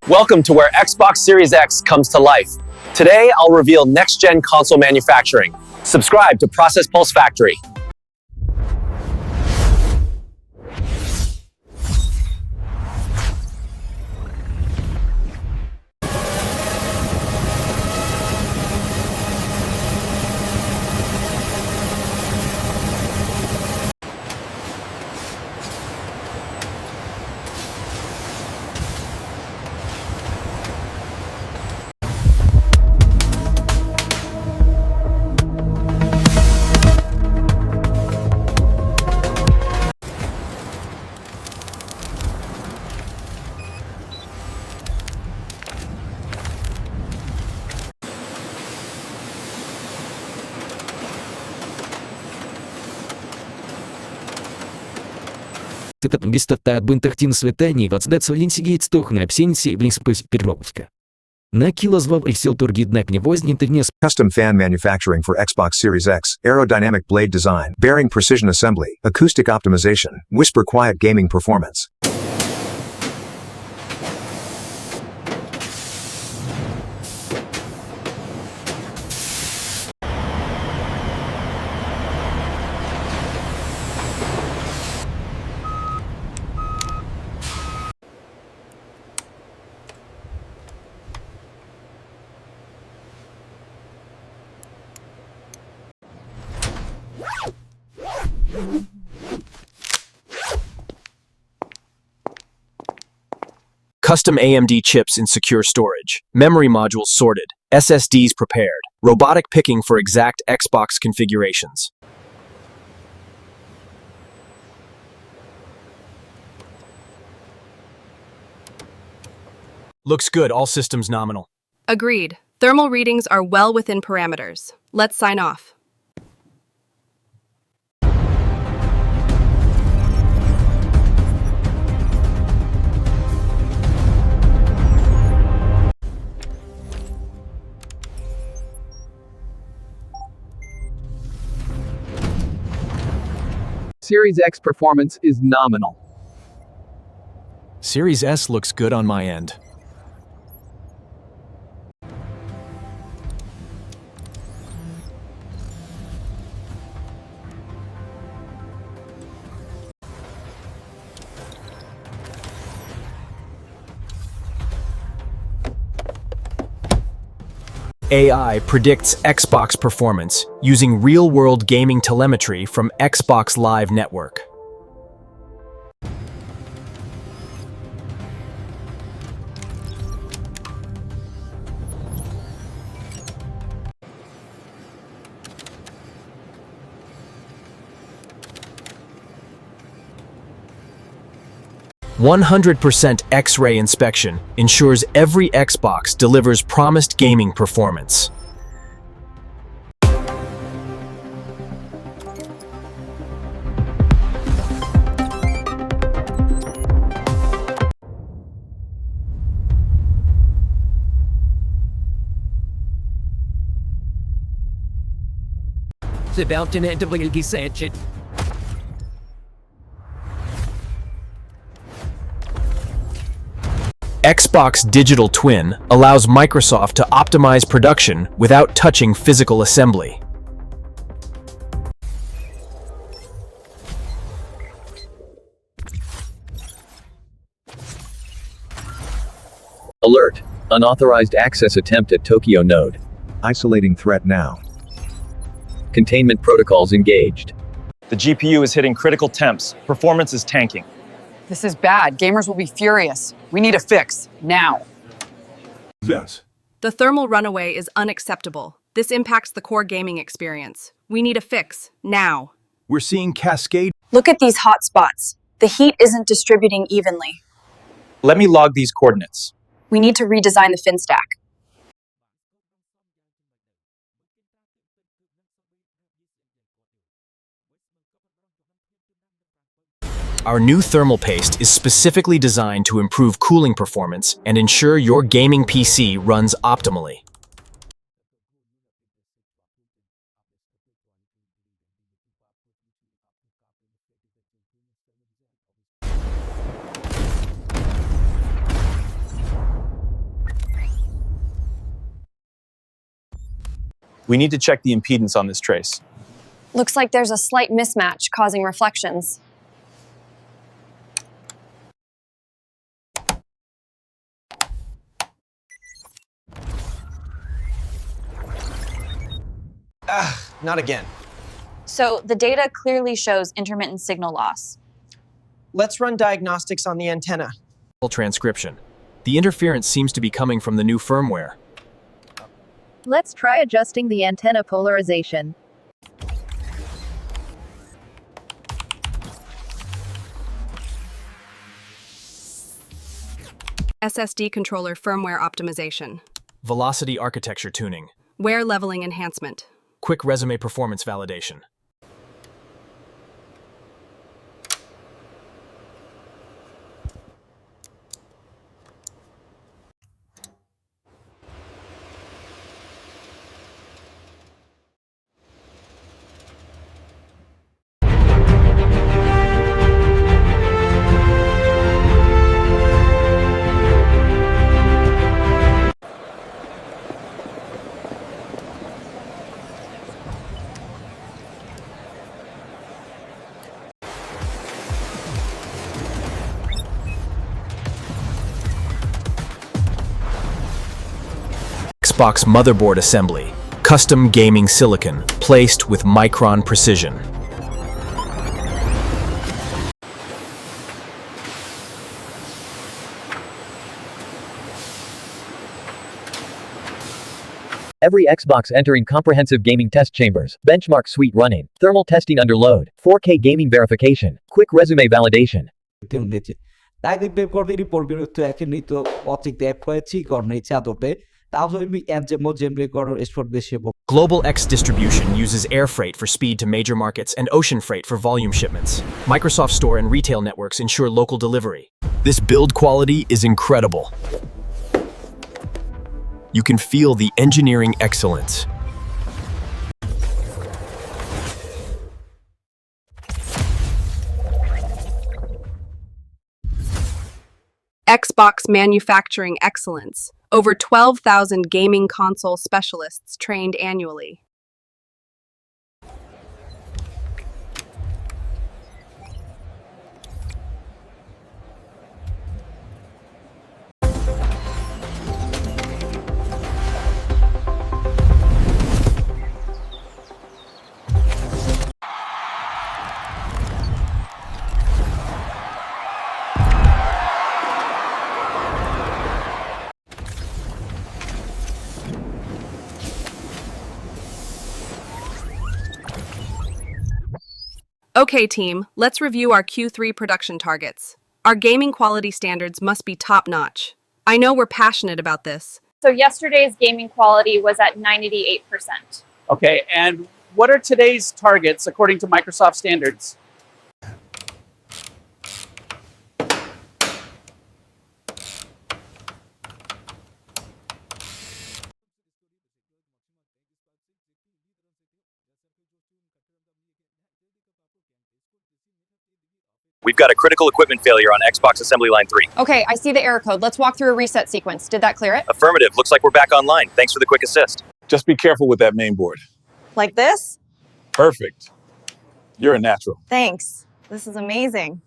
Welcome to where Xbox Series X comes to life. Today, I'll reveal next-gen console manufacturing. Subscribe to Process Pulse Factory. Бистата бинтахтін светені вацдецо лінсігейт стохне абсенсі блінспись переробка. На килозвав и сил тургиднак невознит внес. Custom fan manufacturing for Xbox Series X, aerodynamic blade design, bearing precision assembly, acoustic optimization, whisper quiet gaming performance. Custom AMD chips in secure storage, memory modules sorted, SSDs prepared, robotic picking for exact Xbox configurations. Looks good, all systems nominal. Agreed. Thermal readings are well within parameters. Let's sign off. Series X performance is nominal. Series S looks good on my end. AI predicts Xbox performance using real-world gaming telemetry from Xbox Live Network. "100% X-ray inspection ensures every Xbox delivers promised gaming performance." Xbox Digital Twin allows Microsoft to optimize production without touching physical assembly. Alert! Unauthorized access attempt at Tokyo node. Isolating threat now. Containment protocols engaged. The GPU is hitting critical temps. Performance is tanking. This is bad. Gamers will be furious. We need a fix, now. Yes. The thermal runaway is unacceptable. This impacts the core gaming experience. We need a fix, now. We're seeing cascade. Look at these hot spots. The heat isn't distributing evenly. Let me log these coordinates. We need to redesign the fin stack. Our new thermal paste is specifically designed to improve cooling performance and ensure your gaming PC runs optimally. We need to check the impedance on this trace. Looks like there's a slight mismatch causing reflections. Not again. So the data clearly shows intermittent signal loss. Let's run diagnostics on the antenna. Transcription. The interference seems to be coming from the new firmware. Let's try adjusting the antenna polarization. SSD controller firmware optimization. Velocity architecture tuning. Wear leveling enhancement. Quick resume performance validation. Xbox motherboard assembly. Custom gaming silicon, placed with micron precision. Every Xbox entering comprehensive gaming test chambers, benchmark suite running, thermal testing under load, 4K gaming verification, quick resume validation. Global X distribution uses air freight for speed to major markets and ocean freight for volume shipments. Microsoft Store and retail networks ensure local delivery. This build quality is incredible. You can feel the engineering excellence. Xbox manufacturing excellence. Over 12,000 gaming console specialists trained annually. Okay, team, let's review our Q3 production targets. Our gaming quality standards must be top-notch. I know we're passionate about this. So yesterday's gaming quality was at 98%. Okay, and what are today's targets according to Microsoft standards? We've got a critical equipment failure on Xbox Assembly Line 3. Okay, I see the error code. Let's walk through a reset sequence. Did that clear it? Affirmative. Looks like we're back online. Thanks for the quick assist. Just be careful with that main board. Like this? Perfect. You're a natural. Thanks. This is amazing.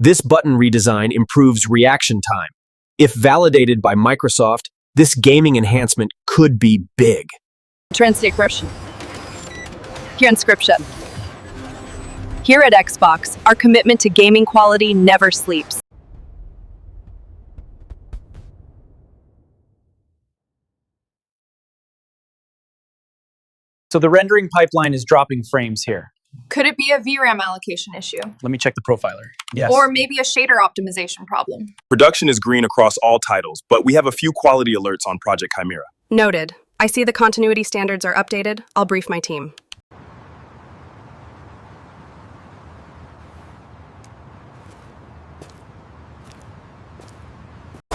This button redesign improves reaction time. If validated by Microsoft, this gaming enhancement could be big. Transcription. Transcription. Here at Xbox, our commitment to gaming quality never sleeps. So the rendering pipeline is dropping frames here. Could it be a VRAM allocation issue? Let me check the profiler. Yes. Or maybe a shader optimization problem? Production is green across all titles, but we have a few quality alerts on Project Chimera. Noted. I see the continuity standards are updated. I'll brief my team.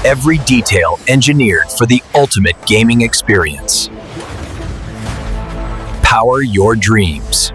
Every detail engineered for the ultimate gaming experience. Power your dreams.